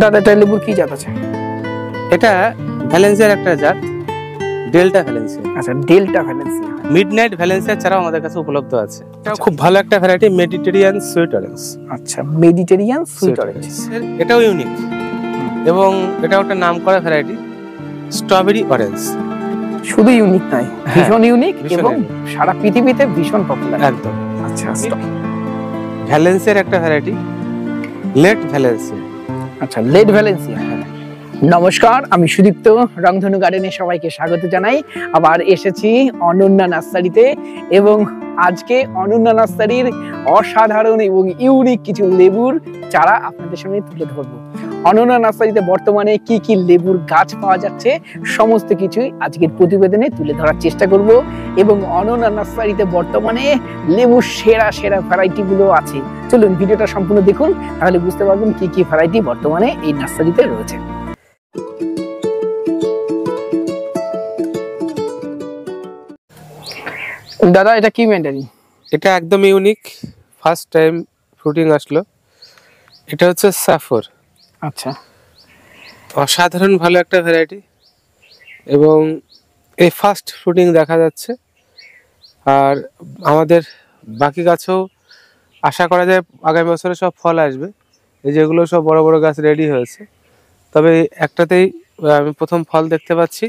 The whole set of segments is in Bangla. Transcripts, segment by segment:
দাদা এটা লেবুর কি জাত আছে? এটা ভ্যালেন্সিয়ার একটা জাত, ডেল্টা ভ্যালেন্সিয়া। আচ্ছা, ডেল্টা ভ্যালেন্সিয়া। মিডনাইট ভ্যালেন্সিয়া ছাড়াও আমাদের কাছে উপলব্ধ আছে। এটা খুব ভালো একটা ভ্যারাইটি, মেডিটেরিয়ান সুইট অরেঞ্জ। আচ্ছা, মেডিটেরিয়ান সুইট অরেঞ্জ। এটাও ইউনিক এবং এটাও একটা নামকরা ভ্যারাইটি, স্ট্রবেরি অরেঞ্জ। শুধু ইউনিক নয়, ভীষণ ইউনিক এবং সারা পৃথিবীতে ভীষণ পপুলার। একদম। আচ্ছা, ভ্যালেন্সিয়ার একটা ভ্যারাইটি, লেট ভ্যালেন্সিয়া। আচ্ছা, লেট ভ্যালেন্সিয়া। নমস্কার, আমি সুদীপ্ত, রংধনু গার্ডেনে সবাইকে স্বাগত জানাই। আবার এসেছি অনন্যা নার্সারিতে এবং আজকে অনন্যা নার্সারির অসাধারণ এবং ইউনিক কিছু লেবুর চারা আপনাদের সামনে তুলে ধরবো। অনন্যা নার্সারিতে বর্তমানে কি কি লেবুর গাছ পাওয়া যাচ্ছে সমস্ত কিছুই আজকের প্রতিবেদনে তুলে ধরার চেষ্টা করব এবং অনন্যা নার্সারিতে বর্তমানে লেবুর সেরা সেরা ভ্যারাইটি গুলো আছে। চলুন ভিডিওটা সম্পূর্ণ দেখুন, তাহলে বুঝতে পারবেন কি কি ভ্যারাইটি বর্তমানে এই নার্সারিতে রয়েছে। দাদা এটা কি ম্যান্ডারিন? এটা একদম ইউনিক, ফার্স্ট টাইম ফ্রুটিং আসলো। এটা হচ্ছে সাফর। আচ্ছা, অসাধারণ ভালো একটা ভ্যারাইটি এবং এই ফার্স্ট ফ্রুটিং দেখা যাচ্ছে। আর আমাদের বাকি গাছেও আশা করা যায় আগামী বছরে সব ফল আসবে। এই যেগুলো সব বড় বড় গাছ রেডি হয়েছে, তবে একটাতেই আমি প্রথম ফল দেখতে পাচ্ছি।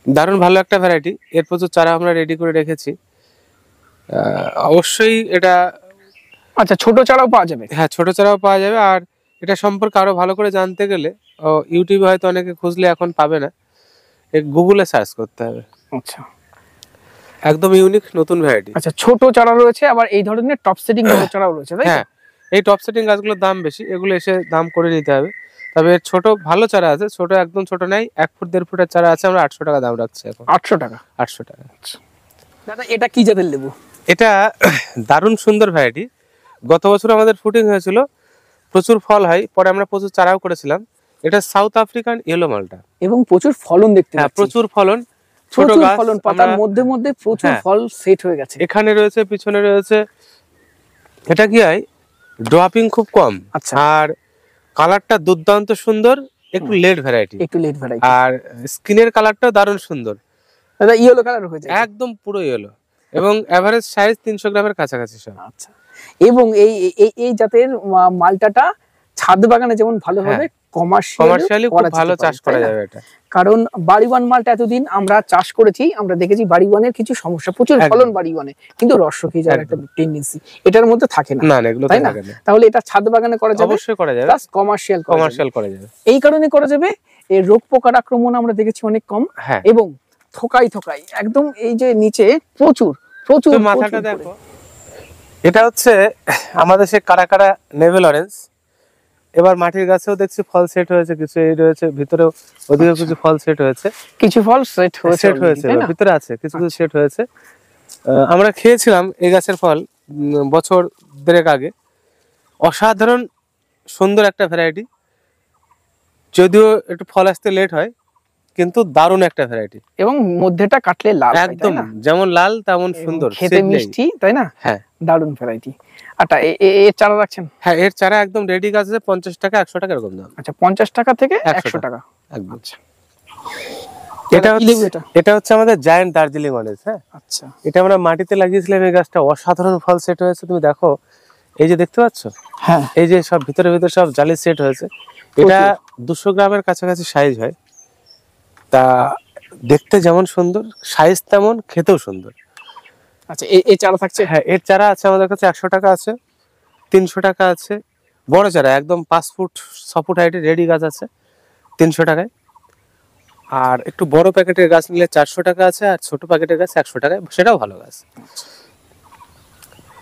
দারুণ ভালো একটা ভ্যারাইটি, এর প্রচুর চারা আমরা রেডি করে রেখেছি। অবশ্যই এটা, আচ্ছা, ছোট চারাও পাওয়া যাবে? হ্যাঁ, ছোট চারাও পাওয়া যাবে। আর এটা সম্পর্কে আরো ভালো করে জানতে গেলে ইউটিউবে হয়তো অনেকে খুঁজলে এখন পাবে না, গুগলে সার্চ করতে হবে। আচ্ছা, একদম ইউনিক নতুন ভ্যারাইটি। আচ্ছা, ছোট চারা রয়েছে, আবার এই ধরনের টপ সেটিং বড় চারাও রয়েছে, তাই? হ্যাঁ, এই টপ সেটিং গাছগুলোর দাম বেশি, এগুলো এসে দাম করে নিতে হবে। তবে এর ছোট ভালো চারা আছে, ছোট একদম ছোট নাই, 1 ফুট 1.5 ফুটের চারা আছে, আমরা 800 টাকা দাম রাখছি এখন। 800 টাকা? 800 টাকা। দাদা এটা কি জাতের লেবু? এটা দারুণ সুন্দর ভ্যারাইটি। গত বছর আমাদের ফুটিং হয়েছিল, প্রচুর ফল হয়, পরে আমরা প্রচুর চারাও করেছিলাম। এটা সাউথ আফ্রিকান ইয়েলো মালটা এবং প্রচুর ফলন দেখতে পাচ্ছি। প্রচুর ফলন, ছোট গাছ, ফলন পাতার মধ্যে মধ্যে প্রচুর ফল সেট হয়ে গেছে। এখানে রয়েছে, পিছনে রয়েছে। এটা কি হয়, ড্রপিং খুব কম। আচ্ছা, আর কালারটা দুর্দান্ত সুন্দর, একটু লেট ভ্যারাইটি, একটু লেট ভ্যারাইটি। আর স্কিনের কালারটাও দারুণ সুন্দর। দাদা ইয়েলো কালার হয়ে যায়? একদম পুরো ইয়েলো এবং এভারেজ সাইজ 300 গ্রামের কাছাকাছি সব। আচ্ছা, এবং এই এই জাতের মালটাটা ছাদ বাগানে যেমন ভালো হবে, কমার্শিয়ালি খুব ভালো চাষ করা যাবে এটা। কারণ বাড়িওয়ান মালটা এতদিন আমরা চাষ করেছি, আমরা দেখেছি বাড়িওয়ানের কিছু সমস্যা, প্রচুর ফলন বাড়িওয়ানে, কিন্তু রস শুকিয়ে যাওয়ার একটা টেন্ডেন্সি এটার মধ্যে থাকে না। না, এগুলো থাকে না। তাহলে এটা ছাদ বাগানে করা যাবে, অবশ্যই করা যাবে, প্লাস কমার্শিয়াল করা যাবে। এই কারণে করা যাবে, এর রোগ পোকার আক্রমণ আমরা দেখেছি অনেক কম, এবং থোকাই থোকাই একদম এই যে নিচে প্রচুর প্রচুর। মাথাটা দেখো, এটা হচ্ছে আমাদের সেই কারা নেভেল অরেঞ্জ। এবার মাটির গাছেও দেখছি ফল সেট হয়েছে, কিছু এই রয়েছে ভিতরেও, ওদিকে কিছু ফল সেট হয়েছে, কিছু ফল সেট হয়েছে ভিতরে আছে, কিছু কিছু সেট হয়েছে। আমরা খেয়েছিলাম এই গাছের ফল বছর 2.5 আগে। অসাধারণ সুন্দর একটা ভ্যারাইটি, যদিও একটু ফল আসতে লেট হয়, কিন্তু দারুণ একটা ভ্যারাইটি। এবং মধ্যেটা কাটলে লাল, একদম যেমন লাল তেমন সুন্দর, খেতে মিষ্টি, তাই না? হ্যাঁ, দারুণ ভ্যারাইটি। আচ্ছা, এর চারা রাখছেন? হ্যাঁ, এর চারা একদম রেডি গাছ আছে, 50 টাকা 100 টাকা এরকম দাম। আচ্ছা, 50 টাকা থেকে 100 টাকা একদম। এটা হচ্ছে আমাদের জায়ান্ট দার্জিলিং অরেঞ্জ। হ্যাঁ, আচ্ছা, এটা আমরা মাটিতে লাগিয়েছিলাম, এই গাছটা অসাধারণ ফল সেট হয়েছে। তুমি দেখো, এই যে দেখতে পাচ্ছ, হ্যাঁ, এই যে সব ভিতরে সব জালি সেট হয়েছে। এটা 200 গ্রামের কাছাকাছি সাইজ হয়। তা দেখতে যেমন সুন্দর, সাইজ তেমন খেতেও সুন্দর। আচ্ছা, এই চারা থাকছে? হ্যাঁ, এর চারা আছে আমাদের কাছে, 100 টাকা আছে, 300 টাকা আছে। বড় চারা একদম 5 ফুট 6 ফুট হাইটের রেডি গাছ আছে 300 টাকায়। আর একটু বড় প্যাকেটের গাছ নিলে 400 টাকা আছে, আর ছোট প্যাকেটের গাছ 100 টাকায়, সেটাও ভালো গাছ।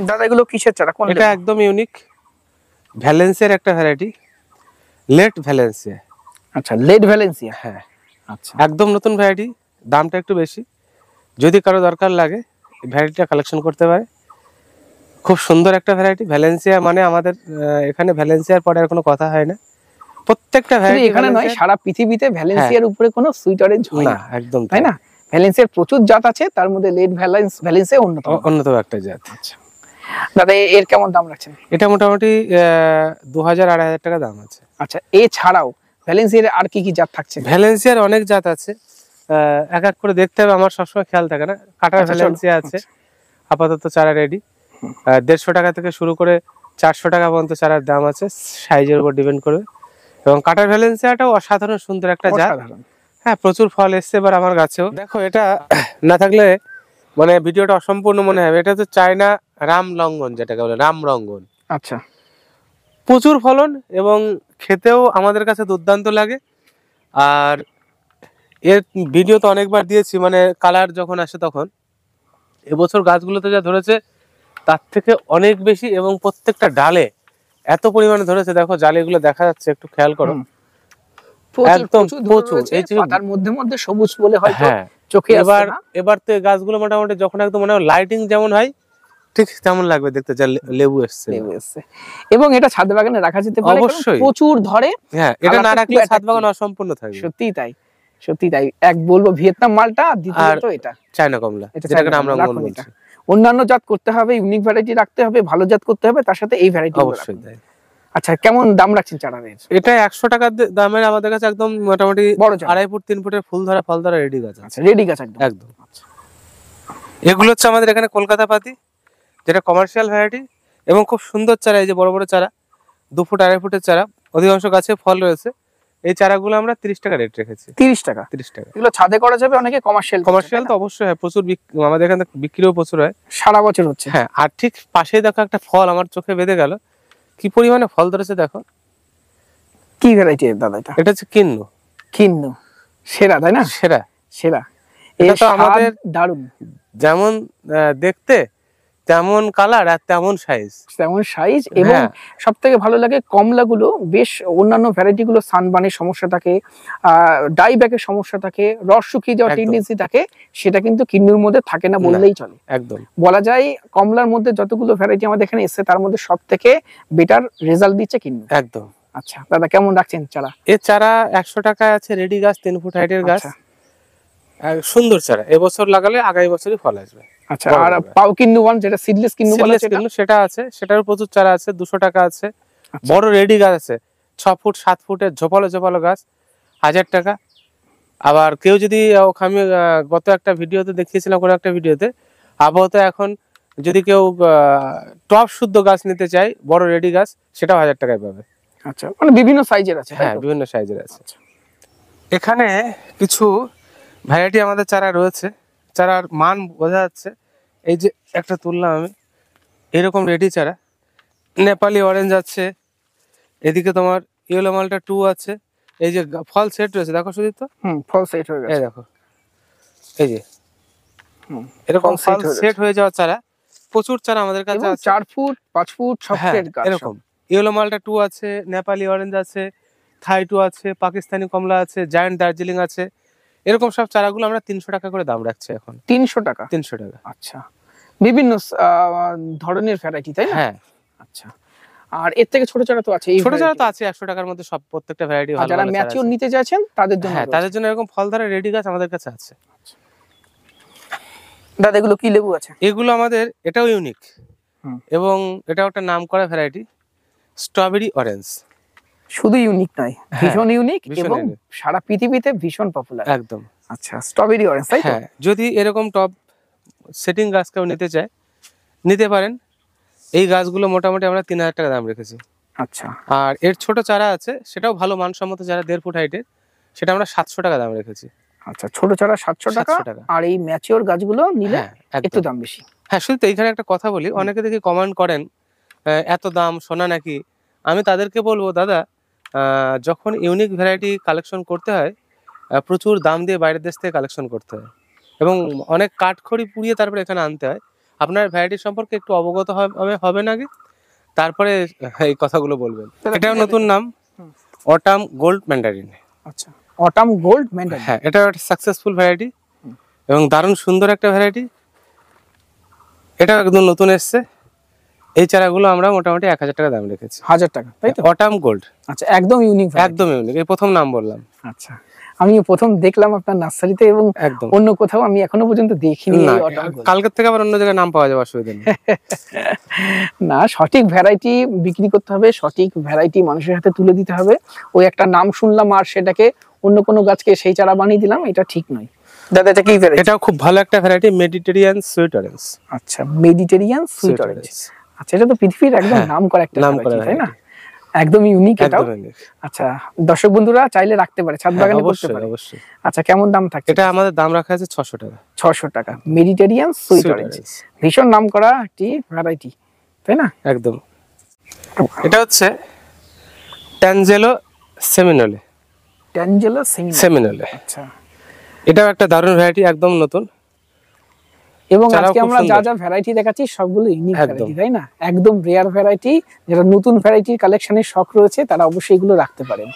দাদা এগুলো কিসের চারা? এটা একদম ইউনিক, ভ্যালেন্সিয়ার একটা ভ্যারাইটি, লেট ভ্যালেন্সিয়া। আচ্ছা, লেট ভ্যালেন্সিয়া। হ্যাঁ, আচ্ছা, একদম নতুন ভ্যারাইটি, দামটা একটু বেশি। যদি কারো দরকার লাগে ভ্যারাইটিটা কালেকশন করতে পারে। খুব সুন্দর একটা ভ্যারাইটি। ভ্যালেন্সিয়া মানে আমাদের এখানে ভ্যালেন্সিয়ার পরে আর কোনো কথা হয় না। প্রত্যেকটা ভ্যারাইটি এখানে নয়, সারা পৃথিবীতে ভ্যালেন্সিয়ার উপরে কোনো সুইট অরেঞ্জ হয় না। একদম, তাই না? ভ্যালেন্সিয়ার প্রচুর জাত আছে, তার মধ্যে লেট ভ্যালেন্সিয়া অন্যতম একটা জাত। আচ্ছা, দাদা এর কেমন দাম রাখছেন? এটা মোটামুটি 2000-2500 টাকা দাম আছে। আচ্ছা, এছাড়াও ভ্যালেন্সিয়ার আর কি কি জাত থাকছে? ভ্যালেন্সিয়ার অনেক জাত আছে, এক এক করে দেখতে হবে, আমার সবসময় খেয়াল থাকে না। কাটার ভ্যালেন্সিয়া আছে, আপাতত চারা রেডি। 150 টাকা থেকে শুরু করে 400 টাকা পর্যন্ত চারার দাম আছে, সাইজের উপর ডিপেন্ড করবে। এবং কাটার ভ্যালেন্সিয়াটাও অসাধারণ সুন্দর একটা জাত। হ্যাঁ, প্রচুর ফল এসছে এবার আমার গাছেও। দেখো, এটা না থাকলে মানে ভিডিওটা অসম্পূর্ণ মনে হবে। এটা হচ্ছে চায়না রামলঙ্গন, যেটাকে বলে রামরঙ্গন। আচ্ছা, প্রচুর ফলন এবং খেতেও আমাদের কাছে দুর্দান্ত লাগে। আর এর ভিডিও তো অনেকবার দিয়েছি, মানে কালার যখন আসে তখন। এবছর গাছগুলোতে যা ধরেছে তার থেকে অনেক বেশি, এবং প্রত্যেকটা ডালে এত পরিমাণে ধরেছে। দেখো জালিগুলো দেখা যাচ্ছে, একটু খেয়াল করো, একদম প্রচুর। এই পাতার মধ্যে মধ্যে সবুজ বলে হয়তো চোখে এবার এবার তো গাছগুলো মোটামুটি যখন একদম মানে লাইটিং যেমন হয় ঠিক তেমন লাগবে দেখতে, যা লেবু এসছে। এবং এটা ছাদ বাগানে রাখা যেতে পারে, অবশ্যই প্রচুর ধরে। হ্যাঁ, এটা না রাখলে ছাদ বাগান অসম্পূর্ণ থাকবে। সত্যিই তাই, সত্যিই তাই। এক বলবো ভিয়েতনাম মালটা, দ্বিতীয়ত এটা চায়না কমলা, যেটাকে আমরা বলছি। অন্যান্য জাত করতে হবে, ইউনিক ভ্যারাইটি রাখতে হবে, ভালো জাত করতে হবে, তার সাথে এই ভ্যারাইটি অবশ্যই তাই। আচ্ছা, কেমন দাম রাখছেন চারার? এটা 100 টাকা দামের আমাদের কাছে একদম মোটামুটি 2.5 ফুট 3 ফুটের ফুল ধরা ফল ধরা রেডি গাছ আছে। রেডি গাছ একদম। এগুলো হচ্ছে আমাদের এখানে কলকাতা পাতি, যেটা কমার্শিয়াল ভ্যারাইটি এবং খুব সুন্দর চারা। এই যে বড় বড় চারা, 2 ফুট 2.5 ফুটের চারা, অধিকাংশ গাছে ফল রয়েছে। এই চারাগুলো আমরা 30 টাকা রেট রেখেছি। 30 টাকা? এগুলো ছাদে করা যাবে, অনেকে কমার্শিয়াল তো অবশ্যই হয়, প্রচুর আমাদের এখানে বিক্রিও প্রচুর হয়, সারা বছর হচ্ছে। হ্যাঁ। আর ঠিক পাশেই দেখো একটা ফল আমার চোখে বেঁধে গেল, কি পরিমাণে ফল ধরেছে দেখো। কি ভ্যারাইটি দাদা এটা? এটা হচ্ছে কিন্নু, সেরা, তাই না? সেরা। এটা তো আমাদের দারুণ, যেমন দেখতে তেমন কালার আর তেমন সাইজ। এবং সবথেকে ভালো লাগে কমলাগুলো বেশ, অন্যান্য ভ্যারাইটি গুলো সানবানের সমস্যা থাকে, ডাইব্যাকের সমস্যা থাকে, রস শুকিয়ে যাওয়ার টেন্ডেন্সি থাকে, সেটা কিন্তু কিন্নুর মধ্যে থাকে না বললেই চলে। একদম বলা যায় কমলার মধ্যে যতগুলো ভ্যারাইটি আমাদের এখানে এসেছে তার মধ্যে সবথেকে বেটার রেজাল্ট দিচ্ছে কিন্নু। একদম। আচ্ছা দাদা, কেমন রাখছেন চারা? এর চারা 100 টাকা আছে, রেডি গাছ, 3 ফুট হাইটের গাছ, সুন্দর চারা। এবছর লাগালে আগামী বছরই ফল আসবে। আচ্ছা, আর পাও কিন্নু ওয়ান, যেটা সিডলেস কিন্নু বলে, সেটা আছে, সেটারও প্রচুর চারা আছে। 200 টাকা আছে। বড় রেডি গাছ আছে 6 ফুট 7 ফুটের ঝোপালো গাছ, 1000 টাকা। আবার কেউ যদি, আমি গত একটা ভিডিওতে দেখিয়েছিলাম, কোনো একটা ভিডিওতে, আপাতত এখন যদি কেউ টপ শুদ্ধ গাছ নিতে চায়, বড় রেডি গাছ, সেটাও 1000 টাকায় পাবে। আচ্ছা, মানে বিভিন্ন সাইজের আছে? হ্যাঁ, বিভিন্ন সাইজের আছে। এখানে কিছু ভ্যারাইটি আমাদের চারা রয়েছে, চারার মান বোঝা যাচ্ছে। এই যে একটা তুললাম আমি, এরকম রেডি চারা। নেপালি অরেঞ্জ আছে, এদিকে তোমার ইয়েলো মালটা 2 আছে। এই যে ফল সেট রয়েছে, দেখো সুদীপ, তো ফল সেট হয়ে গেছে। এই দেখো, এই যে এরকম ফল সেট হয়ে যাওয়া চারা, প্রচুর চারা আমাদের কাছে আছে। 4 ফুট 5 ফুট 6 ফুটের গাছ এরকম। ইয়েলো মালটা 2 আছে, নেপালি অরেঞ্জ আছে, থাই 2 আছে, পাকিস্তানি কমলা আছে, জায়ান্ট দার্জিলিং আছে। এরকম সব চারাগুলো আমরা 300 টাকা করে দাম রাখছি এখন। 300 টাকা? 300 টাকা। আচ্ছা, বিভিন্ন ধরনের ভ্যারাইটি, তাই না? হ্যাঁ। আচ্ছা, আর এর থেকে ছোট চারা তো আছে? ছোট চারা তো আছে 100 টাকার মধ্যে, সব প্রত্যেকটা ভ্যারাইটি ভালো। যারা ম্যাচিউর নিতে চাইছেন তাদের জন্য? হ্যাঁ, তাদের জন্য এরকম ফল ধরা রেডি গাছ আমাদের কাছে আছে। দাদা, এগুলো কি লেবু আছে? এগুলো আমাদের, এটাও ইউনিক এবং এটাও একটা নামকরা ভ্যারাইটি, স্ট্রবেরি অরেঞ্জ। শুধু ইউনিক নয়, ভীষণ ইউনিক এবং সারা পৃথিবীতে ভীষণ পপুলার। একদম। আচ্ছা, স্ট্রবেরি অরেঞ্জ, তাই তো? হ্যাঁ, যদি এরকম টপ সেটিং গাছ কেউ নিতে চায়, নিতে পারেন। এই গাছগুলো মোটামুটি আমরা 3000 টাকা দাম রেখেছি। আচ্ছা, আর এর ছোট চারা আছে, সেটাও ভালো মানসম্মত চারা, 1.5 ফুট হাইটের, সেটা আমরা 700 টাকা দাম রেখেছি। আচ্ছা, ছোট চারা 700 টাকা। আর এই ম্যাচিওর গাছগুলো নিলে একটু দাম বেশি। হ্যাঁ, শুধু এইখানে একটা কথা বলি, অনেকে দেখি কমেন্ট করেন এত দাম, সোনা নাকি। আমি তাদেরকে বলবো, দাদা, যখন ইউনিক ভ্যারাইটি কালেকশন করতে হয়, প্রচুর দাম দিয়ে বাইরের দেশ থেকে কালেকশন করতে হয় এবং অনেক কাঠখড়ি পুড়িয়ে তারপরে এখানে আনতে হয়। আপনার ভ্যারাইটি সম্পর্কে একটু অবগত হবেন আগে, তারপরে এই কথাগুলো বলবেন। এটাও নতুন নাম, অটাম গোল্ড ম্যান্ডারিন। আচ্ছা, অটাম গোল্ড ম্যান্ডারিন। হ্যাঁ, এটা একটা সাকসেসফুল ভ্যারাইটি এবং দারুণ সুন্দর একটা ভ্যারাইটি। এটা একদম নতুন এসছে। এই চারাগুলো আমরা মোটামুটি 1000 টাকা দাম রেখেছি। 1000 টাকা, তাই তো? Autumn gold. আচ্ছা, একদম ইউনিক। একদম ইউনিক, এই প্রথম নাম বললাম। আচ্ছা, আমি প্রথম দেখলাম আপনার নার্সারিতে, এবং একদম অন্য কোথাও আমি এখনো পর্যন্ত দেখিনি না, এই অটম গোল্ড। কালকের থেকে আবার অন্য জায়গায় নাম পাওয়া যাবে, অসুবিধা নেই। না, সঠিক ভ্যারাইটি বিক্রি করতে হবে, সঠিক ভ্যারাইটি মানুষের হাতে তুলে দিতে হবে। ওই একটা নাম শুনলাম আর সেটাকে অন্য কোনো গাছকে সেই চারা বানিয়ে দিলাম, এটা ঠিক নয়। দাদা এটা কি ভ্যারাইটি? এটাও খুব ভালো একটা ভ্যারাইটি, মেডিটেরিয়ান সুইট অরেঞ্জ। আচ্ছা, মেডিটেরিয়ান সুইট অরেঞ্জ। আচ্ছা, এটা তো পৃথিবীর একদম নাম করা একটা ভ্যারাইটি, তাই না? একদম ইউনিক এটাও। আচ্ছা, দর্শক বন্ধুরা চাইলে রাখতে পারে, ছাদ বাগানে করতে পারে। অবশ্যই। আচ্ছা, কেমন দাম থাকছে? এটা আমাদের দাম রাখা আছে 600 টাকা। 600 টাকা, মেডিটেরিয়ান সুইট অরেঞ্জ, ভীষণ নাম করা একটি ভ্যারাইটি, তাই না? একদম। এটা হচ্ছে ট্যানজেলো সেমিনোলে। ট্যানজেলো সেমিনোলে, আচ্ছা। এটাও একটা দারুণ ভ্যারাইটি, একদম নতুন। এবং আজকে আমরা যা যা ভ্যারাইটি দেখাচ্ছি সবগুলো ইউনিক ভ্যারাইটি, তাই না? একদম রেয়ার ভ্যারাইটি। যারা নতুন ভ্যারাইটির কালেকশনের শখ রয়েছে তারা অবশ্যই এগুলো রাখতে পারেন।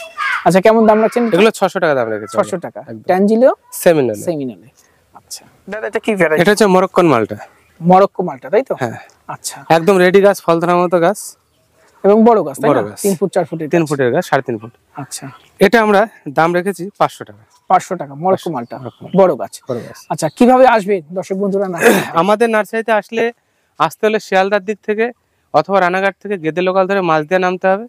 আচ্ছা, কেমন দাম রাখছেন? এগুলো 600 টাকা দাম রেখেছি। 600 টাকা, ট্যানজেলো সেমিনোলে। আচ্ছা দাদা, এটা কি ভ্যারাইটি? এটা হচ্ছে মরক্কন মালটা। মরক্কো মালটা, তাই তো? হ্যাঁ। আচ্ছা, একদম রেডি গাছ, ফল ধরার মতো গাছ, এবং বড় গাছ, তাই বড় না? গাছ, 3 ফুট 4 ফুটের 3 ফুটের গাছ, 3.5 ফুট। আচ্ছা, এটা আমরা দাম রেখেছি 500 টাকা। 500 টাকা মরক্কো মালটা, বড় গাছ। আচ্ছা, কিভাবে আসবে দর্শক বন্ধুরা? না, আমাদের নার্সারিতে আসতে হলে শিয়ালদার দিক থেকে অথবা রানাঘাট থেকে গেদে লোকাল ধরে মাঝদিয়া নামতে হবে।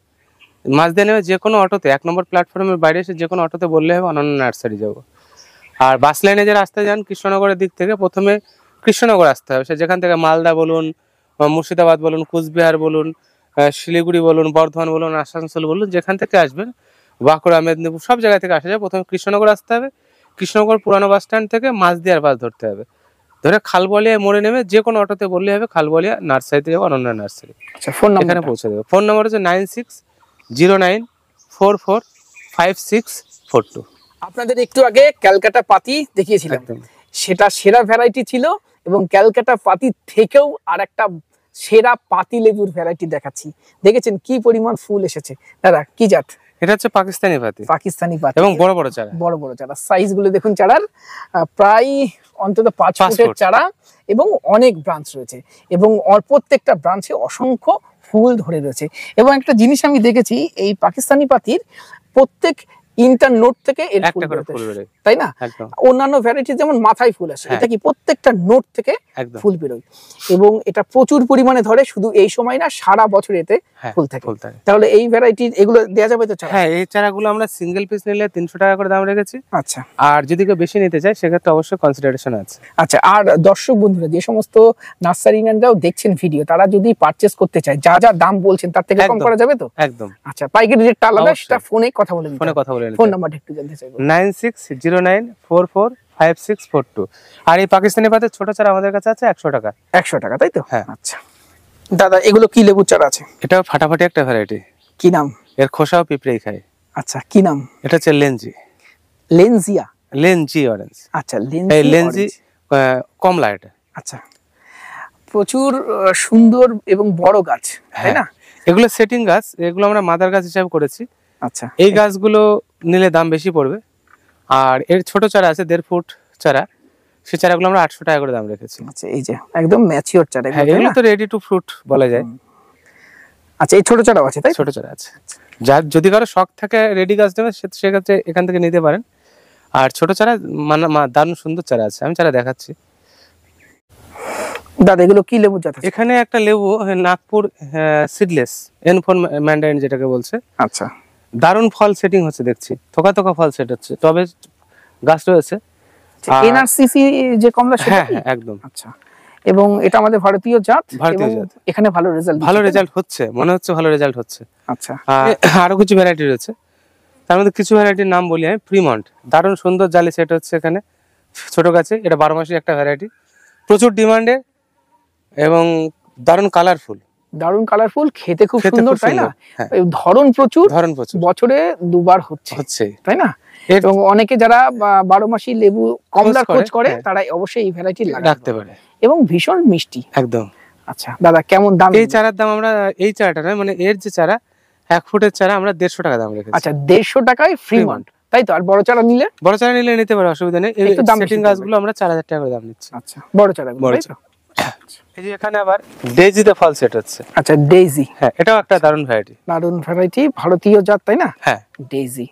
মাঝদিয়া নেমে যে কোনো অটোতে 1 নম্বর প্ল্যাটফর্মের বাইরে এসে যে কোনো অটোতে বললে হবে অনন্য নার্সারি যাবো। আর বাস লাইনে যে রাস্তায় যান কৃষ্ণনগরের দিক থেকে, প্রথমে কৃষ্ণনগর আসতে হবে। সে যেখান থেকে মালদা বলুন, মুর্শিদাবাদ বলুন, কুচবিহার বলুন, শিলিগুড়ি বলুন, বর্ধমান বলুন, আসানসোল বলুন, যেখান থেকে আসবেন, বাঁকুড়া, মেদিনীপুর, সব জায়গা থেকে আসা যায়। প্রথমে কৃষ্ণনগর আসতে হবে, কৃষ্ণনগর পুরানো বাস স্ট্যান্ড থেকে মাঝদিয়ার বাস ধরতে হবে, ধরে খালবলিয়া মোড়ে নেমে যে কোনো অটোতে বললে হবে খালবলিয়া নার্সারিতে যাবো, অনন্য নার্সারি। আচ্ছা, ফোন নাম্বার এখানে পৌঁছে দেবে। ফোন নাম্বার হচ্ছে 9609445642। আপনাদের একটু আগে ক্যালকাটা পাতি দেখিয়েছিলাম, সেটা সেরা ভ্যারাইটি ছিল, এবং ক্যালকাটা পাতি থেকেও আরেকটা সেরা পাতি লেবুর ভ্যারাইটি দেখাচ্ছি। দেখেছেন কি পরিমাণ ফুল এসেছে? দাদা, কি জাত? এটা হচ্ছে পাকিস্তানি পাতি। পাকিস্তানি পাতি, এবং বড় বড় চারা, বড় বড় চারা। সাইজ গুলো দেখুন চারার, প্রায় অন্তত 5 ফুটের চারা, এবং অনেক ব্রাঞ্চ রয়েছে, এবং প্রত্যেকটা ব্রাঞ্চে অসংখ্য ফুল ধরে রয়েছে। এবং একটা জিনিস আমি দেখেছি, এই পাকিস্তানি পাতির প্রত্যেক ইন্টার নোট থেকে এর ফুল বেরোয়, তাই না? অন্যান্য ভ্যারাইটি যেমন মাথায় ফুল আসে, এটা কি প্রত্যেকটা নোট থেকে ফুল বেরোয়, এবং এটা প্রচুর পরিমাণে ধরে। শুধু এই সময় না, সারা বছর এতে ফুল থাকে। তাহলে এই ভ্যারাইটি এগুলো দেওয়া যাবে তো? হ্যাঁ, এই চারাগুলো আমরা সিঙ্গেল পিস নিলে 300 টাকা করে দাম রেখেছি। আচ্ছা, আর যদি কেউ বেশি নিতে চায় সেক্ষেত্রে অবশ্যই কনসিডারেশন আছে। আচ্ছা, আর দর্শক বন্ধুরা, যে সমস্ত নার্সারি ম্যানরাও দেখছেন ভিডিও, তারা যদি পারচেজ করতে চায়, যা যা দাম বলছেন তার থেকে কম করা যাবে তো? একদম। আচ্ছা, পাইকারি রেটটা আলাদা, সেটা ফোনে কথা বলে নিতে। ফোন নাম্বারটা একটু জানতে চাইবো। 9609445642। আর এই পাকিস্তানি পাতের ছোট চারা আমাদের কাছে আছে 100 টাকা। 100 টাকা, তাই তো? হ্যাঁ। আচ্ছা দাদা, এগুলো কি লেবুর চারা আছে? এটাও ফাটাফাটি একটা ভ্যারাইটি। কি নাম? এর খোসাও পিঁপড়েই খায়। আচ্ছা, কি নাম? এটা হচ্ছে লেনজি। লেনজিয়া, লেনজি অরেঞ্জ। আচ্ছা, লেনজি কমলা এটা। আচ্ছা, প্রচুর সুন্দর এবং বড় গাছ, তাই না? এগুলো সেটিং গাছ, এগুলো আমরা মাদার গাছ হিসাবে করেছি। আচ্ছা, এই গাছগুলো নিলে দাম বেশি পড়বে। আর এর ছোট চারা আছে 1.5 ফুট চারা, সেই চারাগুলো আমরা 800 টাকা করে দাম রেখেছি। আচ্ছা, এই যে একদম ম্যাচিওর চারা, এগুলো তো রেডি টু ফ্রুট বলা যায়। আচ্ছা, এই ছোট চারাও আছে, তাই? ছোট চারা আছে। যার যদি কারো শখ থাকে রেডি গাছ নেবে, সেক্ষেত্রে এখান থেকে নিতে পারেন। আর ছোট চারা দারুণ সুন্দর চারা আছে, আমি চারা দেখাচ্ছি। দাদা, এগুলো কি লেবু জাত? এখানে একটা লেবু নাগপুর সিডলেস N4 ম্যান্ডারিন যেটাকে বলছে। আচ্ছা, দারুণ ফল সেটিং হচ্ছে, দেখছি থোকা থোকা ফল সেট হচ্ছে, তবে গাছ রয়েছে। এনআরসিসি যে কমলা, সেটা? হ্যাঁ, একদম। আচ্ছা, এবং এটা আমাদের ভারতীয় জাত, এখানে ভালো রেজাল্ট হচ্ছে, মনে হচ্ছে ভালো রেজাল্ট হচ্ছে। আচ্ছা, আরো কিছু ভ্যারাইটি রয়েছে, তার মধ্যে কিছু ভ্যারাইটির নাম বলি আমি। ফ্রিমন্ট, দারুণ সুন্দর জালি সেট হচ্ছে এখানে ছোট গাছে। এটা 12 মাসের একটা ভ্যারাইটি, প্রচুর ডিমান্ডে এবং দারুণ কালারফুল। খেতে খুব সুন্দর, তাই না? ধরন প্রচুর, বছরে 2 বার হচ্ছে, তাই না? এবং অনেকে যারা 12 মাসি লেবু কমলার খোঁজ করে, তারা অবশ্যই এই ভ্যারাইটি রাখতে পারে, এবং ভীষণ মিষ্টি একদম। আচ্ছা দাদা, কেমন দাম? এই চারার দাম আমরা, এই চারাটা নয়, মানে এর যে চারা 1 ফুটের চারা আমরা 150 টাকা দাম রেখেছি। আচ্ছা, 150 টাকায় ফ্রিমন্ট, তাই তো? আর বড় চারা নিলে নিতে পারে, অসুবিধা নেই। এই সেটিং গাছগুলো আমরা 4000 টাকা করে দাম নিচ্ছি। আচ্ছা, বড় চারা, এই যে এখানে আবার ডেইজিতে ফল সেট হচ্ছে। আচ্ছা, ডেইজি, হ্যাঁ, এটাও একটা দারুণ ভ্যারাইটি। ভারতীয় জাত, তাই না? হ্যাঁ, ডেইজি।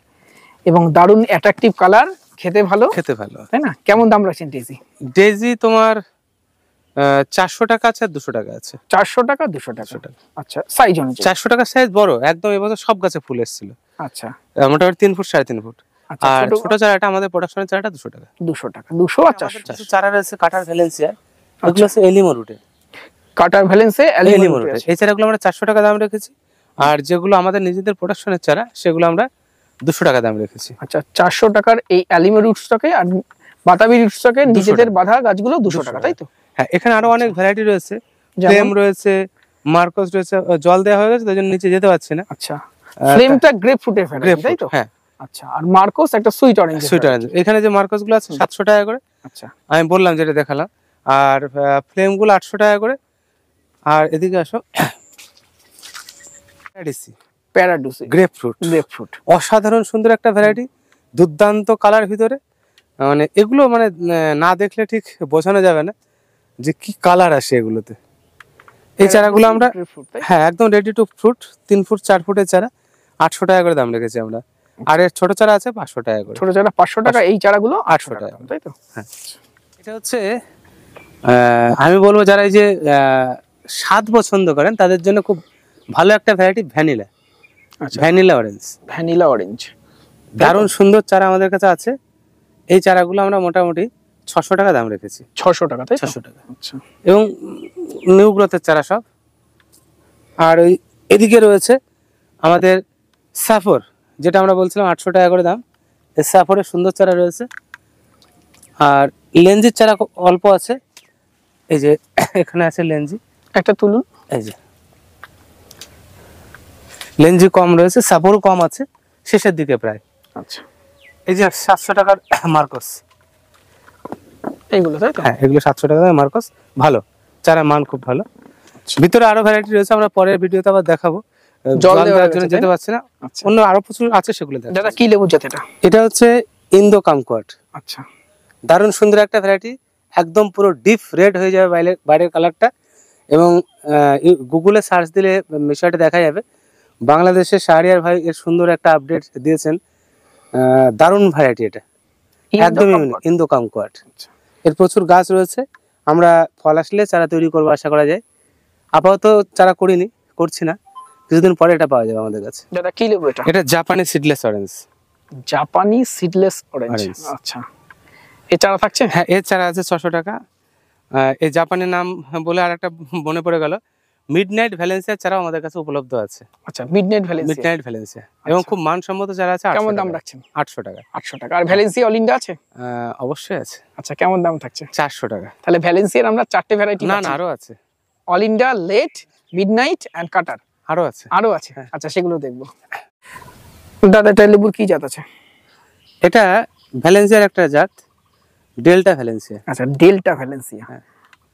এবং দারুণ অ্যাট্রাকটিভ কালার, খেতে ভালো, তাই না? কেমন দাম রাখছেন ডেজি? ডেজি তোমার 400 টাকা আছে আর 200 টাকা আছে। 400 টাকা 200 টাকা। আচ্ছা, সাইজ অনুযায়ী 400 টাকা সাইজ বড় একদম, এবছর সব গাছে ফুল এসেছিল। আচ্ছা, মোটামুটি 3 ফুট 3.5 ফুট। আচ্ছা, আর ছোট চারাটা আমাদের প্রোডাকশনের চারাটা 200 টাকা। 200 টাকা, 200 আর 400। চারা রয়েছে কাটার ভ্যালেন্সিয়া, এগুলো আছে এলিমো রুটে। কাটার ভ্যালেন্সে এলিমো রুটে এই চারাগুলো আমরা 400 টাকা দাম রেখেছি। আর যেগুলো আমাদের নিজেদের প্রোডাকশনের চারা সেগুলো আমরা 200 টাকা দাম রেখেছি। আচ্ছা, 400 টাকার এই অ্যালিমো রুটস্টকে আর বাতাবি রুটস্টকে নিজেদের বাঁধা গাছগুলো 200 টাকা, তাই তো? হ্যাঁ, এখানে আরো অনেক ভ্যারাইটি রয়েছে, ফ্লেম রয়েছে, মার্কস রয়েছে। জল দেওয়া হয়ে গেছে তাই জন্য নিচে যেতে পারছি না। আচ্ছা, ফ্লেমটা গ্রেপ ফ্রুটের ভ্যারাইটি, তাই তো? হ্যাঁ। আচ্ছা, আর মার্কস একটা সুইট অরেঞ্জ। সুইট অরেঞ্জ এখানে যে মার্কস গুলো আছে 700 টাকা করে। আচ্ছা, আমি বললাম যেটা দেখালাম। আর ফ্লেম গুলো 800 টাকা করে। আর এদিকে আসো, প্যারাডুসি গ্রেপ ফ্রুট অসাধারণ সুন্দর একটা ভ্যারাইটি, দুর্দান্ত কালার ভিতরে। মানে এগুলো মানে না দেখলে ঠিক বোঝানো যাবে না যে কি কালার আসে এগুলোতে। এই চারাগুলো আমরা, হ্যাঁ, একদম রেডি টু ফ্রুট, 3 ফুট 4 ফুটের চারা 800 টাকা করে দাম রেখেছি আমরা। আর এর ছোট চারা আছে 500 টাকা করে। ছোট চারা 500 টাকা, এই চারাগুলো 800 টাকা, তাই তো? হ্যাঁ, এটা হচ্ছে আমি বলবো যারা এই যে স্বাদ পছন্দ করেন তাদের জন্য খুব ভালো একটা ভ্যারাইটি, ভ্যানিলা। আচ্ছা, ভ্যানিলা অরেঞ্জ দারুণ সুন্দর চারা আমাদের কাছে আছে। এই চারাগুলো আমরা মোটামুটি 600 টাকা দাম রেখেছি। 600 টাকা, তাই? 600 টাকা। আচ্ছা, এবং নিউ গ্রোথের চারা সব। আর ওই এদিকে রয়েছে আমাদের সাফর, যেটা আমরা বলছিলাম 800 টাকা করে দাম। এই সাফরের সুন্দর চারা রয়েছে। আর লেঞ্জির চারা অল্প আছে, এই যে এখানে আছে লেঞ্জি, একটা তুলুন। এই যে লেঞ্জি কম রয়েছে, সাফরও কম আছে শেষের দিকে প্রায়। আচ্ছা, এই যে 700 টাকার মার্কস, এইগুলো, তাই তো? হ্যাঁ, এগুলো 700 টাকা মার্কস, ভালো চারা, মান খুব ভালো। ভিতরে আরো ভ্যারাইটি রয়েছে, আমরা পরের ভিডিওতে আবার দেখাবো। জল দেওয়ার জন্য যেতে পারছি না, অন্য আরো প্রচুর আছে, সেগুলো দেখাবো। দাদা, কি লেবু জাত এটা? এটা হচ্ছে ইন্দো কামকোয়াট। আচ্ছা, দারুণ সুন্দর একটা ভ্যারাইটি, একদম পুরো ডিপ রেড হয়ে যাবে বাইরের কালারটা। এবং গুগলে সার্চ দিলে বিষয়টা দেখা যাবে। বাংলাদেশের শাহরিয়ার ভাই এর সুন্দর একটা আপডেট দিয়েছেন। দারুণ ভ্যারাইটি এটা, একদম ইন্দো কামকোয়াট। এর প্রচুর গাছ রয়েছে, আমরা ফল আসলে চারা তৈরি করবো আশা করা যায়। আপাতত চারা করছি না, কিছুদিন পরে এটা পাওয়া যাবে আমাদের কাছে। দাদা, কি লেবু এটা? এটা জাপানি সিডলেস অরেঞ্জ। জাপানি সিডলেস অরেঞ্জ, আচ্ছা। এই চারা থাকছে? হ্যাঁ, এর চারা আছে 600 টাকা। এই জাপানি নাম বলে আর একটা মনে পড়ে গেল, মিডনাইট ভ্যালেন্সিয়া চারাও আমাদের কাছে উপলব্ধ আছে। আচ্ছা, মিডনাইট ভ্যালেন্সিয়া, এবং খুব মানসম্মত চারা আছে। কেমন দাম রাখছেন? 800 টাকা। 800 টাকা। আর ভ্যালেন্সিয়া অল ইন্ডিয়া আছে? অবশ্যই আছে। আচ্ছা, কেমন দাম থাকছে? 400 টাকা। তাহলে ভ্যালেন্সিয়ার আমরা 4টে ভ্যারাইটি? না, আরো আছে। All India, late, midnight and কাটার আরো আছে। আচ্ছা, সেগুলো দেখবো। দাদা, এটা লেবুর কি জাত আছে? এটা ভ্যালেন্সিয়ার একটা জাত, ডেল্টা ভ্যালেন্সিয়া। আচ্ছা, ডেল্টা ভ্যালেন্সিয়া।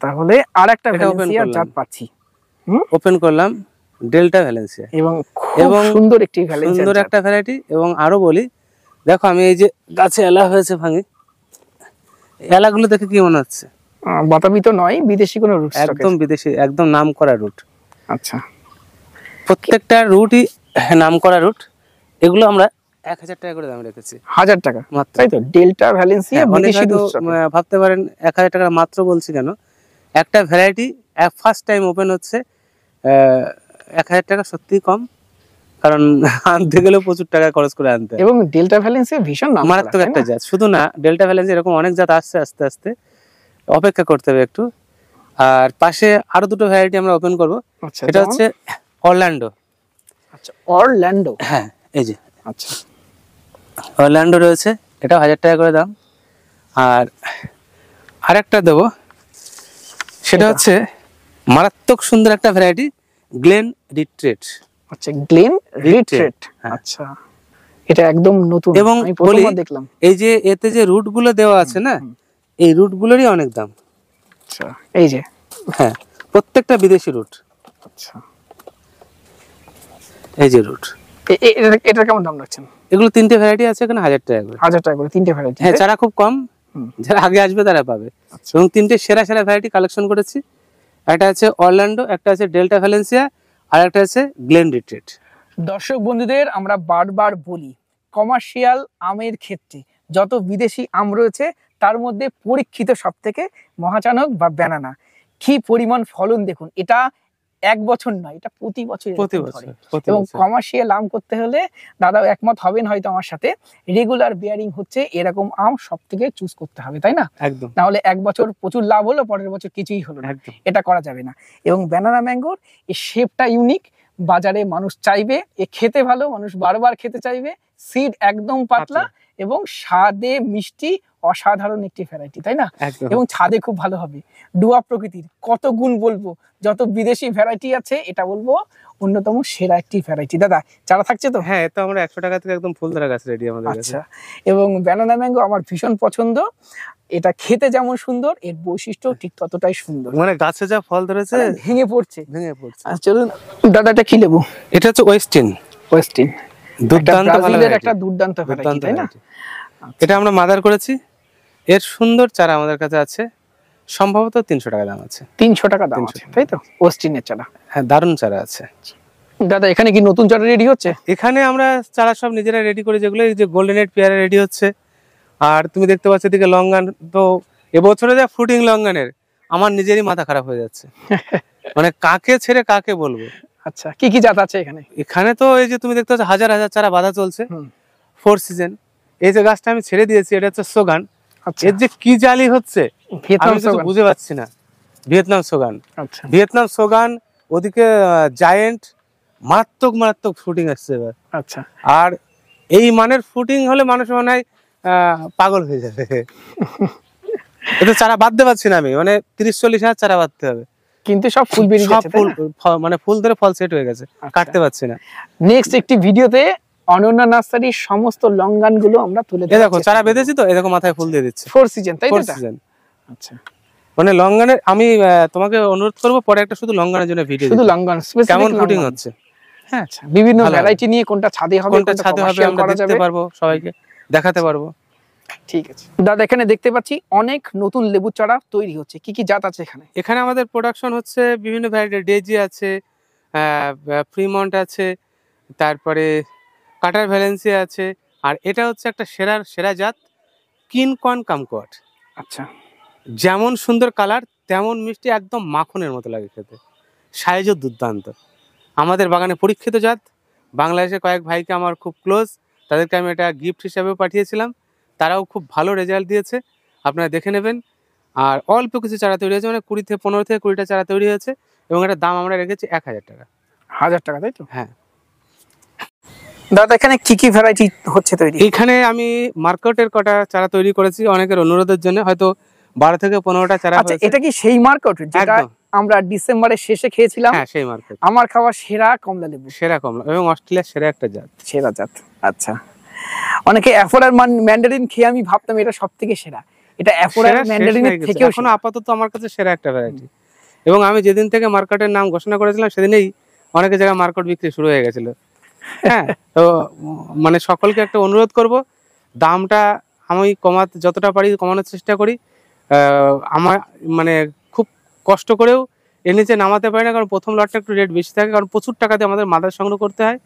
তাহলে আরেকটা ভ্যালেন্সিয়া জাত পাচ্ছি। ওপেন করলাম ডেল্টা ভ্যালেন্সিয়া, এবং খুব সুন্দর একটি ভ্যালেন্সিয়া, সুন্দর একটা ভ্যারাইটি। এবং আরো বলি, দেখো আমি এই যে গাছে এলা হয়েছে ভাঙি, এলাগুলো দেখে কি মনে হচ্ছে? বাতাবি তো নয়, বিদেশি কোনো রুট? একদম বিদেশি, একদম নামকরা রুট। আচ্ছা, প্রত্যেকটা রুটই নামকরা রুট। এগুলো আমরা 1000 টাকা করে দাম রেখেছি। 1000 টাকা, তাই তো? ডেল্টা ভ্যালেন্সিয়া বিদেশি রুট। ভাবতে পারেন 1000 টাকা মাত্র বলছি কেন, একটা ভ্যারাইটি ফার্স্ট টাইম ওপেন হচ্ছে। 1000 টাকা সত্যি কম, কারণ আনতে গেলেও প্রচুর টাকা খরচ করে আনতে। এবং ডেল্টা ভ্যালেন্সিয়া ভীষণ মারাত্মক একটা জাত। শুধু না ডেল্টা ভ্যালেন্সিয়া, এরকম অনেক জাত আসছে, আস্তে আস্তে অপেক্ষা করতে হবে একটু। আর পাশে আরো দুটো ভ্যারাইটি আমরা ওপেন করব। এটা হচ্ছে অরল্যান্ডো। আচ্ছা, অরল্যান্ডো, হ্যাঁ, এই যে। আচ্ছা, অরল্যান্ডো রয়েছে, এটা 1000 টাকা করে দাম। আর আরেকটা দেবো, সেটা হচ্ছে মারাত্মক সুন্দর একটা ভ্যারাইটি, গ্লেন রিট্রিট। আচ্ছা, গ্লেন রিট্রিট, আচ্ছা। এটা একদম নতুন, এবং আমি প্রথমবার দেখলাম। এই যে এতে যে রুট গুলো দেওয়া আছে না, এই রুট গুলোরই অনেক দাম। আচ্ছা, এই যে, হ্যাঁ, প্রত্যেকটা বিদেশি রুট। আচ্ছা, এই যে রুট, এটা কেমন দাম রাখছেন? এগুলো 3টে ভ্যারাইটি আছে, এখানে 1000 টাকা করে। 1000 টাকা করে 3টে ভ্যারাইটি? হ্যাঁ, চারা খুব কম, যারা আগে আসবে তারা পাবে। এবং 3টে সেরা সেরা ভ্যারাইটি কালেকশন করেছি। একটা আছে অরল্যান্ডো, একটা আছে ডেল্টা ভ্যালেন্সিয়া, আর একটা আছে গ্লেন রিট্রিট। দর্শক বন্ধুদের আমরা বারবার বলি, কমার্শিয়াল আমের ক্ষেত্রে যত বিদেশি আম রয়েছে তার মধ্যে পরীক্ষিত সব থেকে মহাচানক বা ব্যানানা। কি পরিমাণ ফলন দেখুন, এটা এক বছর নয়, এটা প্রতি বছর এবং কমার্শিয়াল আম করতে হলে দাদা একমত হবেন হয়তো আমার সাথে, রেগুলার বিয়ারিং হচ্ছে এরকম আম সব থেকে চুজ করতে হবে, তাই না? একদম। নাহলে এক বছর প্রচুর লাভ হলো, পরের বছর কিছুই হলো না, এটা করা যাবে না। এবং ব্যানানা ম্যাঙ্গোর এই শেপটা ইউনিক, বাজারে মানুষ চাইবে, এ খেতে ভালো, মানুষ বারবার খেতে চাইবে। সিড একদম পাতলা এবং স্বাদে মিষ্টি, অসাধারণ একটি ভ্যারাইটি, তাই না? এবং ছাদে খুব ভালো হবে, ডুয়া প্রকৃতির, কত গুণ বলবো, যত বিদেশি ভ্যারাইটি আছে এটা বলবো অন্যতম সেরা একটি ভ্যারাইটি। দাদা চারা থাকছে তো? হ্যাঁ, তো আমরা 100 টাকা থেকে একদম ফুল ধরা গাছ রেডি আমাদের কাছে। আচ্ছা, এবং ব্যানানা ম্যাঙ্গো আমার ভীষণ পছন্দ, এটা খেতে যেমন সুন্দর এর বৈশিষ্ট্য ঠিক ততটাই সুন্দর, মানে গাছে যা ফল ধরেছে ভেঙে পড়ছে। আচ্ছা চলুন দাদা, এটা কি লেবু? এটা হচ্ছে ওয়েস্টিন। দুর্দান্ত ব্রাজিলের একটা দুর্দান্ত ভ্যারাইটি, তাই না? এটা আমরা মাদার করেছি, এর সুন্দর চারা আমাদের কাছে আছে, সম্ভবত 300 টাকা দাম আছে। 300 টাকা দাম আছে, তাই তো? ওয়েস্টিনের চারা, হ্যাঁ, দারুণ চারা আছে। দাদা এখানে কি নতুন চারা রেডি হচ্ছে? এখানে আমরা চারা সব নিজেরা রেডি করে, যেগুলো এই যে গোল্ডেন হেড পেয়ারা রেডি হচ্ছে। আর তুমি দেখতে পাচ্ছ এদিকে লঙ্গান, তো এবছরে যা ফ্রুটিং লঙ্গানের আমার নিজেরই মাথা খারাপ হয়ে যাচ্ছে, মানে কাকে ছেড়ে কাকে বলবো। আচ্ছা, কি কি জাত আছে এখানে? এখানে তো এই যে তুমি দেখতে পাচ্ছ হাজার হাজার চারা বাঁধা চলছে, 4 সিজন। এই যে গাছটা আমি ছেড়ে দিয়েছি, এটা হচ্ছে সোগান। এর যে কি জালি হচ্ছে আমি তো বুঝে পাচ্ছি না। ভিয়েতনাম সোগান। আচ্ছা, ভিয়েতনাম সোগান, ওদিকে জায়েন্ট, মারাত্মক মারাত্মক ফুটিং আসছে এবার। আচ্ছা, আর এই মানের ফুটিং হলে মানুষ মনে হয় পাগল হয়ে যাবে। এটা চারা বাঁধতে পারছি না আমি, মানে 30-40 হাজার চারা বাঁধতে হবে, কিন্তু সব ফুল বেরিয়ে যাচ্ছে, মানে ফুল ধরে ফল সেট হয়ে গেছে, কাটতে পারছি না। নেক্সট একটি ভিডিওতে অনন্যা নার্সারির সমস্ত লঙ্গান গুলো আমরা তুলে দেব। দেখো চারা বেঁধেছি তো, এই দেখো মাথায় ফুল দিয়ে দিচ্ছে। 4 সিজন, তাই তো? 4 সিজন। আচ্ছা, মানে লঙ্গানের আমি তোমাকে অনুরোধ করব পরে একটা শুধু লঙ্গানের জন্য ভিডিও, শুধু লঙ্গান স্পেসিফিক কেমন ফুটিং হচ্ছে। হ্যাঁ, আচ্ছা, বিভিন্ন ভ্যারাইটি নিয়ে কোনটা ছাদে হবে, কোনটা ছাদে হবে আমরা দেখতে পারবো, সবাইকে দেখাতে পারবো। ঠিক আছে দাদা, এখানে দেখতে পাচ্ছি অনেক নতুন লেবু চারা তৈরি হচ্ছে, কি কি জাত আছে এখানে? এখানে আমাদের প্রোডাকশন হচ্ছে বিভিন্ন ভ্যারাইটি, ডেজি আছে, ফ্রিমন্ট আছে, তারপরে কাটার ভ্যালেন্সিয়া আছে, আর এটা হচ্ছে একটা সেরা জাত, কিনকন কামকোয়াট। আচ্ছা, যেমন সুন্দর কালার তেমন মিষ্টি, একদম মাখনের মতো লাগে খেতে, সাইজও দুর্দান্ত। আমাদের বাগানে পরীক্ষিত জাত, বাংলাদেশে কয়েক ভাইকে আমার খুব ক্লোজ, তাদেরকে আমি এটা গিফট হিসাবেও পাঠিয়েছিলাম, তারাও খুব ভালো রেজাল্ট দিয়েছে, আপনারা দেখে নেবেন। আর অল্প কিছু চারা তৈরি হয়েছে, মানে 15 থেকে 20টা চারা তৈরি হয়েছে, এবং এটার দাম আমরা রেখেছি 1000 টাকা। 1000 টাকা, তাই তো? হ্যাঁ দাদা, এখানে কি কি ভ্যারাইটি হচ্ছে তৈরি? এখানে আমি মার্কেটের কটা চারা তৈরি করেছি অনেকের অনুরোধের জন্য, হয়তো 12 থেকে 15টা চারা। আচ্ছা, এটা কি সেই মার্কেট যেটা আমরা ডিসেম্বরের শেষে খেয়েছিলাম? হ্যাঁ, সেই মার্কেট। আমার খাওয়া সেরা কমলা লেবু, সেরা কমলা, এবং অস্ট্রেলিয়ার সেরা একটা জাত, সেরা জাত। আচ্ছা, অনেকে অ্যাফোরার ম্যান্ডারিন খেয়ে আমি ভাবতাম এটা সবথেকে সেরা, এটা অ্যাফোরার ম্যান্ডারিনের থেকেও এখন আপাতত আমার কাছে সেরা একটা ভ্যারাইটি। এবং আমি যেদিন থেকে মার্কেটের নাম ঘোষণা করেছিলাম সেদিনেই অনেক জায়গায় মার্কেট বিক্রি শুরু হয়ে গেছিল। হ্যাঁ, তো মানে সকলকে একটা অনুরোধ করব, দামটা আমি যতটা পারি কমানোর চেষ্টা করি। আমার মানে খুব কষ্ট করেও এর নিচে নামাতে পারি না, কারণ প্রথম লটটা একটু রেট বেশি থাকে, কারণ প্রচুর টাকাতে আমাদের মাদার সংগ্রহ করতে হয়।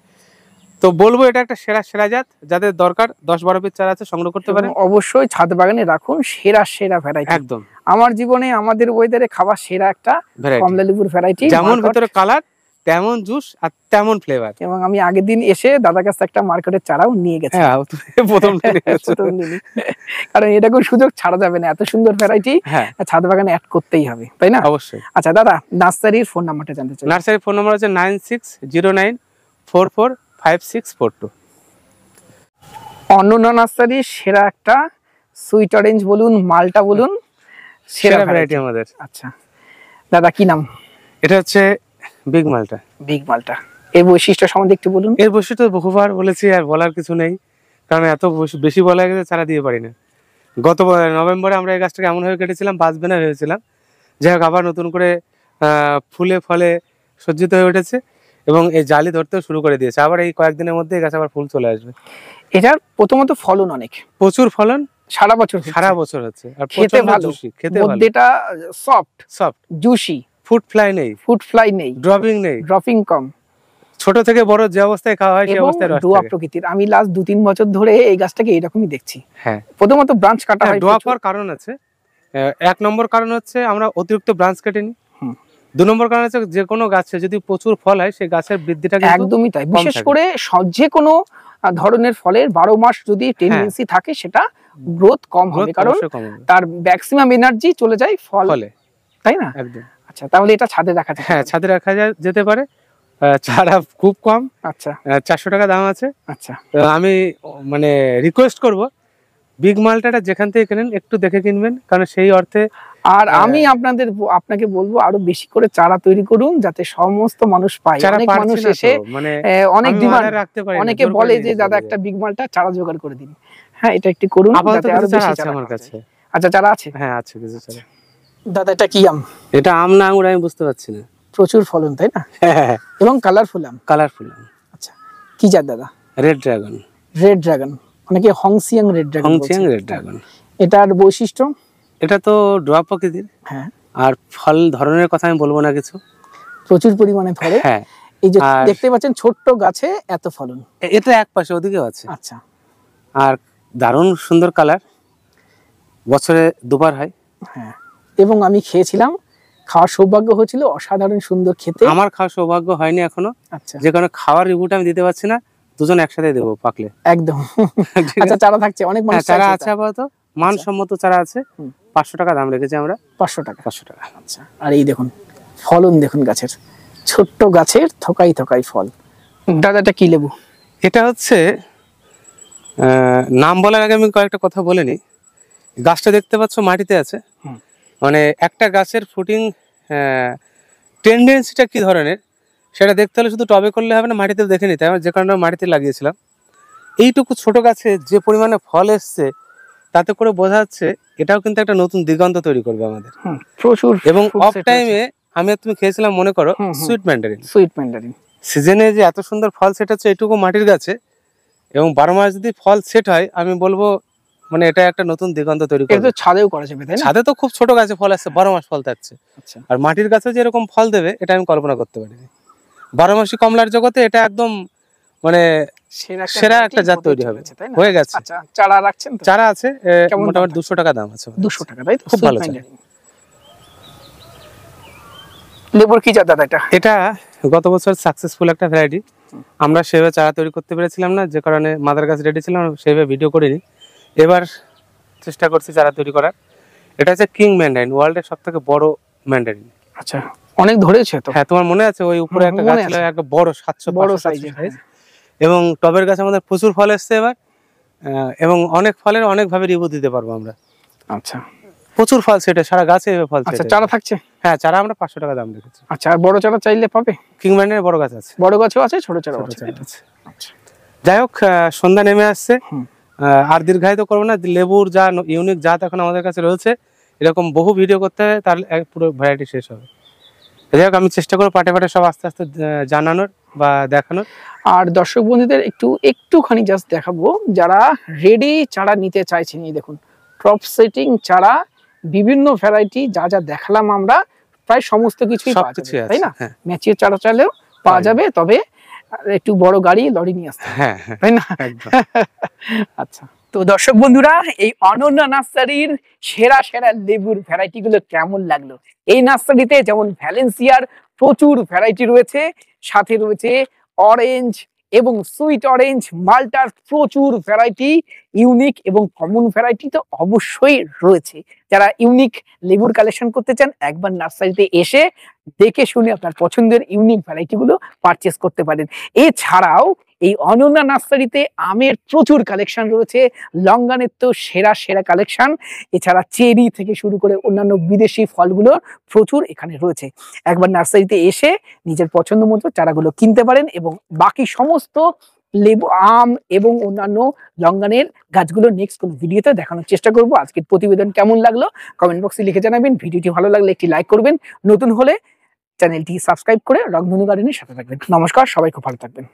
তো বলবো এটা একটা সেরা জাত, যাদের দরকার 10-12 পিস চারা আছে সংগ্রহ করতে পারেন। অবশ্যই ছাদ বাগানে রাখুন, সেরা ভ্যারাইটি একদম। আমার জীবনে আমাদের ওয়েদারে খাওয়া সেরা একটা কমলা লেবুর ভ্যারাইটি, যেমন ভিতরে কালার তেমন জুস আর তেমন ফ্লেভার। এবং আমি আগের দিন এসে দাদার কাছে একটা মার্কেটের চারাও নিয়ে গেছি, প্রথম কারণ এটাকে সুযোগ ছাড়া যাবে না, এত সুন্দর ভ্যারাইটি ছাদ বাগানে অ্যাড করতেই হবে, তাই না? অবশ্যই। আচ্ছা দাদা, নার্সারির ফোন নাম্বারটা জানতে চাই। নার্সারির ফোন নাম্বার হচ্ছে 9609445642। অনন্যা নার্সারির সেরা একটা সুইট অরেঞ্জ বলুন, মালটা বলুন, সেরা ভ্যারাইটি আমাদের। আচ্ছা দাদা, কি নাম? এটা হচ্ছে বিগ মালটা। বিগ মালটা, এর বৈশিষ্ট্য সম্বন্ধে একটু বলুন। এর বৈশিষ্ট্য বহুবার বলেছি, আর বলার কিছু নেই, কারণ এত বেশি বলা গেছে চারা দিয়ে পারি না। গত নভেম্বরে আমরা এই গাছটাকে এমনভাবে কেটেছিলাম, বাঁচবে না ভেবেছিলাম, যাই হোক আবার নতুন করে ফুলে ফলে সজ্জিত হয়ে উঠেছে, এবং এই জালি ধরতেও শুরু করে দিয়েছে। আবার এই কয়েকদিনের মধ্যে এই গাছে আবার ফুল চলে আসবে। এটার প্রথমত ফলন অনেক, প্রচুর ফলন, সারা বছর হচ্ছে, আর খেতে ভালো, খেতে ভালো, মধ্যেটা সফট জুসি, ফুড ফ্লাই নেই, ড্রপিং কম, ছোট থেকে বড় যে অবস্থায় খাওয়া হয় সেই এবং অবস্থায় রস ডোয়া থাকে। প্রকৃতির। আমি লাস্ট 2-3 বছর ধরে এই গাছটাকে এরকমই দেখছি। হ্যাঁ, প্রথমত ব্রাঞ্চ কাটা হয় ডোয়া প্রচুর। পাওয়ার কারণ আছে। এক নম্বর কারণ হচ্ছে আমরা অতিরিক্ত ব্রাঞ্চ কেটে নিই। হুম। 2 নম্বর কারণ হচ্ছে যে কোনো গাছে যদি প্রচুর ফল হয় সেই গাছের বৃদ্ধিটা কিন্তু একদমই তাই। কম বিশেষ থাকে। করে যে কোনো ধরনের ফলের 12 মাস যদি টেন্ডেন্সি থাকে সেটা গ্রোথ কম হবে, Growth কারণ অবশ্যই কম হবে। তার ম্যাক্সিমাম এনার্জি চলে যায় ফলে, তাই না? একদম। আচ্ছা, তাহলে এটা ছাদে রাখা যায়? হ্যাঁ, ছাদে রাখা যেতে পারে। চারা খুব কম, আচ্ছা 400 টাকা দাম আছে। আচ্ছা। তো আমি মানে রিকোয়েস্ট করব বিগ মালটাটা যেখান থেকে কেনেন একটু দেখে কিনবেন, কারণ সেই অর্থে আর আমি আপনাকে বলবো আরো বেশি করে চারা তৈরি করুন যাতে সমস্ত মানুষ পায়। চারা অনেক পাচ্ছি মানুষ না এসে তো, মানে অনেক আমি ডিমান্ড, order রাখতে পারি না, অনেকে জোর করে বলে যে নিয়ে দাদা চলে একটা যায়। বিগ মালটা চারা জোগাড় করে দিন। হ্যাঁ, এটা একটু করুন আপাতত যাতে আরো কিছু চারা বেশি আছে চারা আমার পাওয়া কাছে। যায়। আচ্ছা, চারা আছে? হ্যাঁ, আছে কিছু চারা। দাদা এটা কি আম? এটা আম না আঙুর আমি বুঝতে পারছি না। প্রচুর ফলন, তাই না? হ্যাঁ, এবং কালারফুল আম। কালারফুল। আচ্ছা, কি জাত দাদা? Red dragon. রেড ড্রাগন, অনেকে হংসিয়াং রেড ড্রাগন বলছে। হংচিয়াং রেড ড্রাগন। এটার বৈশিষ্ট্য? এটা তো ডোয়া প্রকৃতির। হ্যাঁ। আর ফল ধরনের কথা আমি বলবো না কিছু। প্রচুর পরিমাণে ধরে। হ্যাঁ, এই যে আর দেখতে পাচ্ছেন ছোট্ট গাছে এত ফলন। এটা এক পাশে, ওদিকেও আছে। আচ্ছা। আর দারুণ সুন্দর কালার, বছরে 2বার হয়। হ্যাঁ, এবং আমি খেয়েছিলাম, খাওয়ার সৌভাগ্য হয়েছিল, অসাধারণ সুন্দর খেতে। আমার খাওয়ার সৌভাগ্য হয়নি এখনো, আচ্ছা, যে কারণে খাওয়ার রিভিউটা আমি দিতে পারছি না। দুজন একসাথে দেবো পাকলে। একদম। ঠিক আচ্ছা, আছে? চারা থাকছে, অনেক মানুষ হ্যাঁ, চারা চাইছে আছে এটা। আপাতত, মানসম্মত চারা আছে। হুম। 500 টাকা দাম রেখেছি আমরা। 500 টাকা। 500 টাকা। আচ্ছা, আর এই দেখুন ফলন, দেখুন গাছের, ছোট্ট গাছের থোকাই থোকাই ফল। দাদা এটা কি লেবু? এটা হচ্ছে নাম বলার আগে আমি কয়েকটা কথা বলে নিই। গাছটা দেখতে পাচ্ছ মাটিতে আছে। হুম। মানে একটা গাছের ফুটিং টেন্ডেন্সিটা কি ধরনের সেটা দেখতে হলে শুধু টবে করলে হবে না, মাটিতে দেখে নিতে হবে। যে কারণে মাটিতে লাগিয়েছিলাম। এইটুকু ছোট গাছে যে পরিমাণে ফল এসছে তাতে করে বোঝা যাচ্ছে এটাও কিন্তু একটা নতুন দিগন্ত তৈরি করবে আমাদের। প্রচুর। এবং অফ টাইমে আমি আর তুমি খেয়েছিলাম মনে করো সুইট ম্যান্ডারিন। সুইট ম্যান্ডারিন সিজনে যে এত সুন্দর ফল সেট হচ্ছে এইটুকু মাটির গাছে, এবং 12 মাস যদি ফল সেট হয় আমি বলবো মানে এটা একটা নতুন দিগন্ত তৈরি এটা করবে। তো ছাদেও করা যাবে, তাই না? ছাদে তো খুব ছোট গাছে ফল আসছে, 12 মাস ফল থাকছে। আচ্ছা, আর মাটির গাছে যে এরকম ফল দেবে এটা আমি কল্পনা করতে পারিনি। 12 মাসি কমলার জগতে এটা একদম মানে সেরা একটা জাত তৈরি হবে, হয়ে গেছে। আচ্ছা, চারা রাখছেন তো? চারা আছে, কেমন মোটামুটি দাম? 200 টাকা দাম আছে। 200 টাকা, তাই তো? খুব ভালো Sweet চারা। mandarin। লেবুর কি জাত দাদা এটা? এটা গত বছর সাকসেসফুল একটা ভ্যারাইটি। আমরা সেভাবে চারা তৈরি করতে পেরেছিলাম না, যে কারণে মাদার গাছ রেডি ছিলাম, সেভাবে ভিডিও করিনি। এবার চেষ্টা করছি চারা তৈরি করার। এটা হচ্ছে কিং ম্যান্ডারিন, ওয়ার্ল্ডের সবথেকে বড় ম্যান্ডারিন। আচ্ছা, অনেক ধরেছে তো? হ্যাঁ, তোমার মনে আছে ওই উপরে একটা গাছ ছিল, একটা বড় 700 বড় 500 সাইজের। সাইজ। এবং টবের গাছ আমাদের প্রচুর ফল এসছে এবার, এবং অনেক ফলের অনেক ভাবে রিভিউ দিতে পারবো আমরা। আচ্ছা, প্রচুর ফল সেটে, সারা গাছে এভাবে ফল আচ্ছা, সেটে। চারা থাকছে? হ্যাঁ, চারা আমরা 500 টাকা দাম রেখেছি। আচ্ছা, আর বড় চারা চাইলে পাবে? কিং ম্যান্ডারিনের বড় গাছ আছে, বড় গাছও আছে, ছোট চারাও ছোট আছে। চারা আছে। যাই হোক, সন্ধ্যা নেমে আসছে। আর দীর্ঘায়িত করবো না। লেবুর যা ইউনিক জাত এখন আমাদের কাছে রয়েছে, এরকম বহু ভিডিও করতে হবে, তার পুরো ভ্যারাইটি শেষ হবে। যাই হোক, আমি চেষ্টা করবো পাটে পাটে সব আস্তে আস্তে জানানোর বা দেখানোর। আর দর্শক বন্ধুদের একটুখানি জাস্ট দেখাবো, যারা রেডি চারা নিতে চাইছেন, এই দেখুন টপ সেটিং চারা, বিভিন্ন ভ্যারাইটি, যা যা দেখালাম আমরা প্রায় সমস্ত কিছুই পাওয়া যাবে, তাই না? ম্যাচিওর চারা চাইলেও পাওয়া যাবে, তবে একটু বড় গাড়ি লরি নিয়ে আসতে, হ্যাঁ, তাই না? আচ্ছা, তো দর্শক বন্ধুরা, এই অনন্যা নার্সারির সেরা সেরা লেবুর ভ্যারাইটি গুলো কেমন লাগলো? এই নার্সারিতে যেমন ভ্যালেন্সিয়ার প্রচুর ভ্যারাইটি রয়েছে, সাথে রয়েছে অরেঞ্জ এবং সুইট অরেঞ্জ, মাল্টার প্রচুর ভ্যারাইটি, ইউনিক এবং কমন ভ্যারাইটি তো অবশ্যই রয়েছে। যারা ইউনিক লেবুর কালেকশন করতে চান, একবার নার্সারিতে এসে দেখে শুনে আপনার পছন্দের ইউনিক ভ্যারাইটি গুলো পারচেস করতে পারেন। এছাড়াও এই অনন্যা নার্সারিতে আমের প্রচুর কালেকশন রয়েছে, লঙ্গানের তো সেরা সেরা কালেকশন। এছাড়া চেরি থেকে শুরু করে অন্যান্য বিদেশি ফলগুলো প্রচুর এখানে রয়েছে। একবার নার্সারিতে এসে নিজের পছন্দ মতো চারাগুলো কিনতে পারেন, এবং বাকি সমস্ত লেবু, আম এবং অন্যান্য লঙ্গানের গাছগুলো নেক্সট কোনো ভিডিওতে দেখানোর চেষ্টা করব। আজকের প্রতিবেদন কেমন লাগলো কমেন্ট বক্সে লিখে জানাবেন। ভিডিওটি ভালো লাগলে একটি লাইক করবেন, নতুন হলে চ্যানেলটি সাবস্ক্রাইব করে রংধনু গার্ডেনের সাথে থাকবেন। নমস্কার, সবাই খুব ভালো থাকবেন।